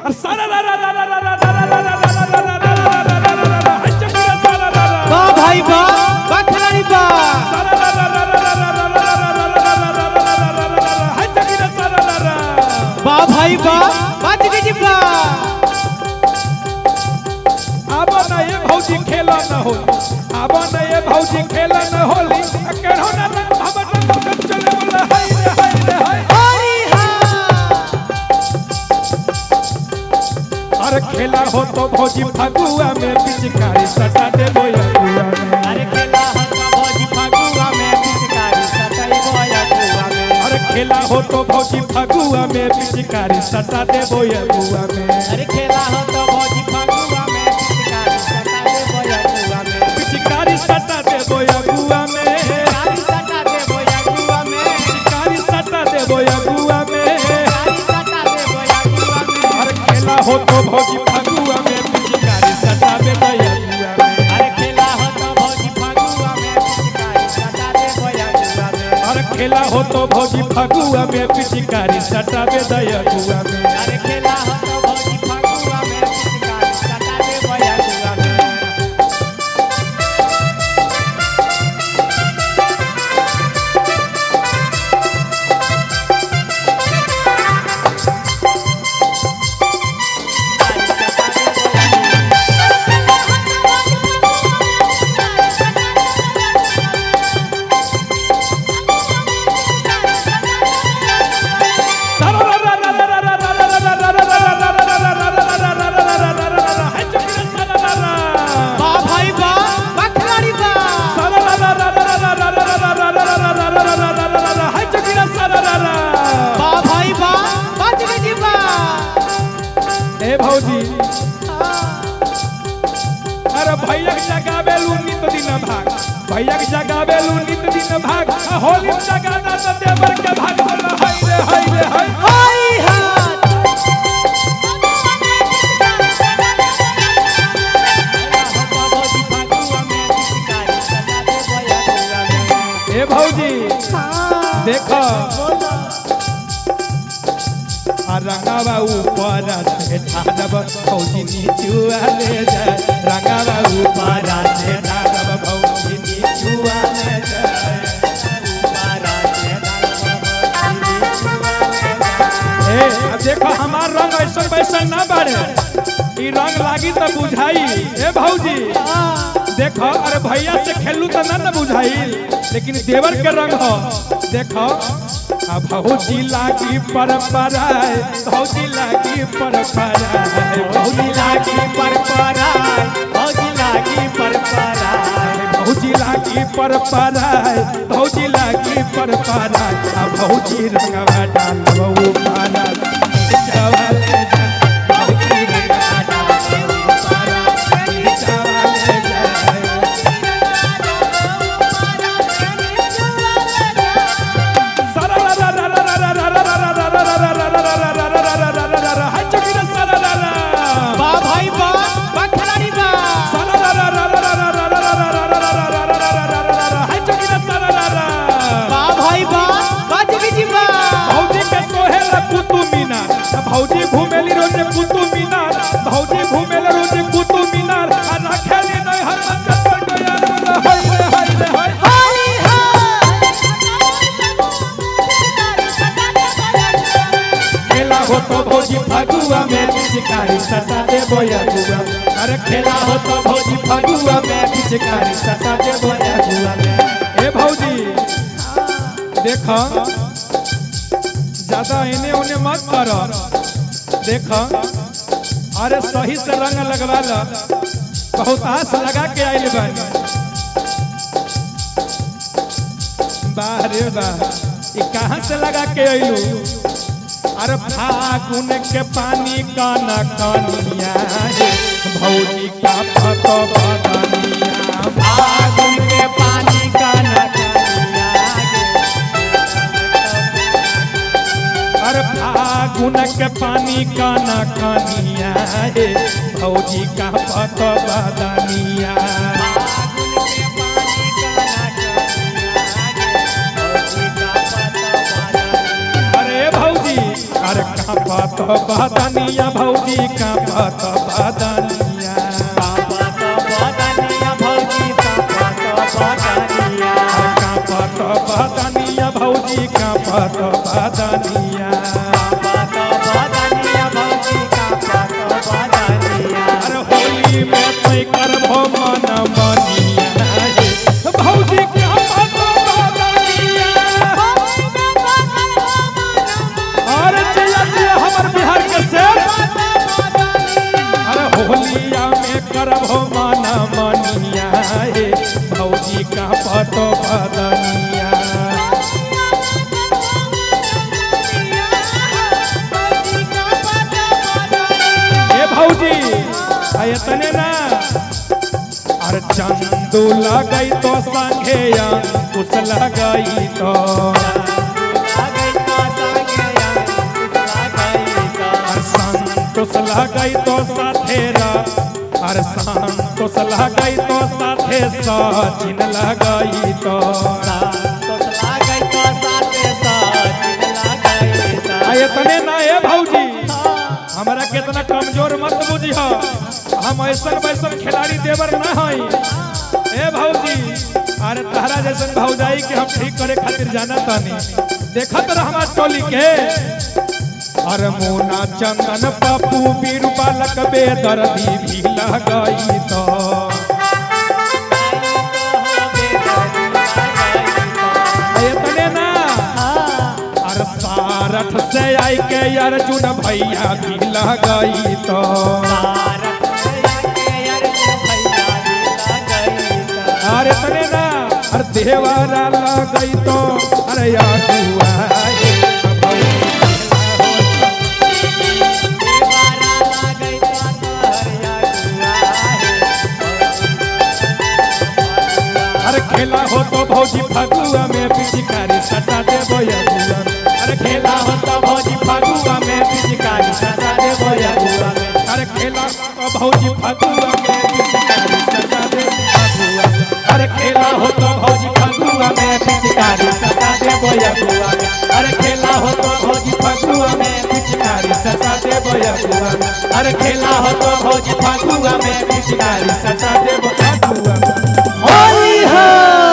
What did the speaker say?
वाह भाई वाह, वाह खिलाड़ी वाह। वाह भाई वाह, वाह जगी जी वाह। अब न ये भौजी खेला न हो, अब न ये भौजी खेला न होली, केढ़ो न रंग भवन चले वाला हाय रे हाय रे हाय। अरे खेला हो तो भौजी फगुआ में पिचकारी सटा दे बोया गुआ में। अरे खेला हो तो भौजी फगुआ में पिचकारी सटाई बोया गुआ में। अरे खेला हो तो भौजी फगुआ में पिचकारी सटा दे बोया गुआ में। अरे खेला हो तो भौजी फगुआ में पिचकारी सटाई बोया गुआ में। पिचकारी सटा दे बोया गुआ में। पिचकारी सटा दे बोया गुआ में। पिचकारी सटा दे बोया गुआ में। पिचकारी सटा दे बोया गुआ में। अरे खेला हो तो भौजी फगुआ में पिचकारी सटा दे बोया गुआ में। अरे खेला हो तो भौजी फगुआ में पिचकारी सटा दे बोया गुआ में। अरे खेला हो तो भौजी फगुआ में पिचकारी सटा दे दया गुआ में। अरे खेला हो तो भौजी फगुआ में पिचकारी सटा दे बोया गुआ में। वाह भाई वाह, वाह खिलाड़ी वाह। वाह भाई वाह, वाह जगी जी वाह। ए भौजी अरे भैया के जगावेलू नित दिन भाग, भैया के जगावेलू नित दिन भाग, होली में जगाना तो देवर के भाग होला हाय रे हाय रे हाय। हाय हाथ ए भौजी देखो रंगावा ऊपर से ठाड़ब भौजी नीचुआ ले जाए, रंगावा ऊपर से ठाड़ब भौजी नीचुआ ले जाए। ए अब देखो हमार रंग ऐसा वैसा ना बढ़े, ई रंग लागी तो बुझाई। ए भौजी देखो अरे भैया से खेलू तो ना बुझाई, लेकिन देवर के रंग हो देखो। अब भौजी लागी परपरा, भौजी लागी परपरा, भौजी लागी परपरा, भौजी लागी परपरा। भौजी लागी परपरा, भौजी लागी परपरा। अब भौजी रंगवा डालबो पारा, जवा ले जा भौजी रंगवा डालबो पारा, जवा ले जा। वाह भाई वाह, वाह खिलाड़ी वाह। वाह भाई वाह, वाह जगी जी वाह। भौजी के सोहेला कुतुब मीनार, भौजी घूमेली रोजे कुतुब मीनार, भौजी घूमेला रोजे कुतुब मीनार। आ रखेली नहीं हर मंदिर पर गया रे हाय रे हाय रे हाय। खेला हो तो भौजी फगुआ में पिचकारी सटा दे बोया गुआ में। अरे खेला हो तो भौजी फगुआ में पिचकारी सटा दे बोया गुआ में। ए भौजी देखो ज्यादा इने उने मत करो, देखो अरे सही से रंग लगवा लो, बहुत आस लगा के आइल बानी। बाहरे बाह ये कहाँ से लगा के आइलू? अरे फागुन के पानी का न कनिया रे भौजी का फतो बदनिया। फागुन के पानी का न कनिया अरे फागुन के पानी का न कनिया रे भौजी का फतो बदनिया। अरे भौजी अरे कांपत बदनिया भौजी कांपत बदनिया कांपत बदनिया भौजी कांपत बदनिया कांपत बदनिया भौजी कांपत बदनिया कांपत बदनिया भौजी कांपत बदनिया अरे होली में तै करबो मन मनिया हे भौजी कांपत बदनिया अरे जिया जिया हमर बिहार के शेर अरे होलिया में करबो मन मनिया हे भौजी कांपत बदनिया भौजी आये तने ना अरे चंदू लगई तो संगे अंकुश लगई तो अरे संतोष लगई तो साथेरा अरे संतोष लगई तो साथे सचिन लगई तो आये तने ना ए भौजी हमारा कितना कमजोर मत बुझिया हम ऐसा वैसन खिलाड़ी देवर ना हई ए भौजी अरे तहरा जैसन भौजाई के हम ठीक करे खातिर जाना तानी देखत रह हमार टोली के अरे मोना चंदन पप्पू बीरू बालक बेदर्दी भी लगई तो इतने ना अरे सारठ से आई के अर्जुन भैया भी लगई तो अरे तने ना अरे देवारा लगई तो अरे यादुआ अरे खेला हो तो भौजी फगुआ में पिचकारी सटा दे बोया अरे खेला हो तो भौजी फगुआ में पिचकारी सटा दे बोया अरे खेला तो भौजी फगुआ में पिचकारी सटा दे अरे खेला हो तो भौजी फगुआ में पिचकारी सटा दे बोया अरे खेला हो तो भौजी फगुआ में पिचकारी सटा दे बोया अरे खेला हो तो भौजी फगुआ में पिचकारी सटा दे बोया होली है।